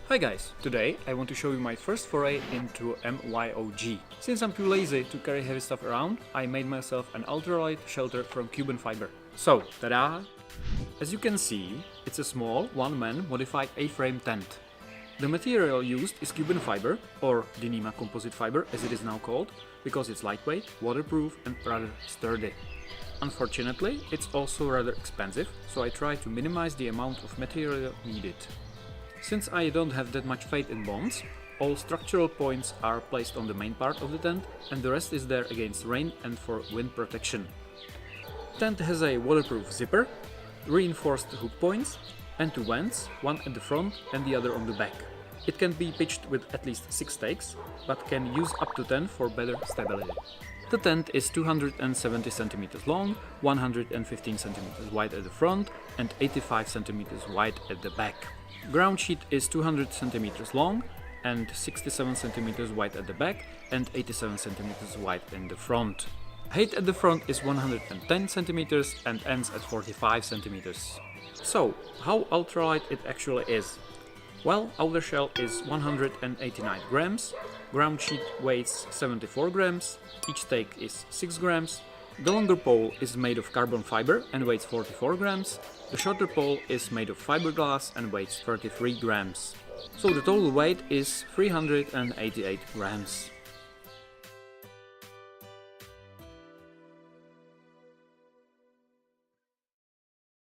Hi guys, today I want to show you my first foray into MYOG. Since I'm too lazy to carry heavy stuff around, I made myself an ultralight shelter from Cuben fiber. So, tada! As you can see, it's a small, one-man modified A-frame tent. The material used is Cuben fiber, or Dyneema composite fiber as it is now called, because it's lightweight, waterproof and rather sturdy. Unfortunately, it's also rather expensive, so I try to minimize the amount of material needed. Since I don't have that much faith in bonds, all structural points are placed on the main part of the tent and the rest is there against rain and for wind protection. The tent has a waterproof zipper, reinforced hook points and two vents, one at the front and the other on the back. It can be pitched with at least 6 stakes, but can use up to 10 for better stability. The tent is 270 cm long, 115 cm wide at the front and 85 cm wide at the back. Ground sheet is 200 cm long and 67 cm wide at the back and 87 cm wide in the front. Height at the front is 110 cm and ends at 45 cm. So, how ultralight it actually is? Well, outer shell is 189 grams, ground sheet weighs 74 grams, each stake is 6 grams, the longer pole is made of carbon fiber and weighs 44 grams, the shorter pole is made of fiberglass and weighs 33 grams. So the total weight is 388 grams.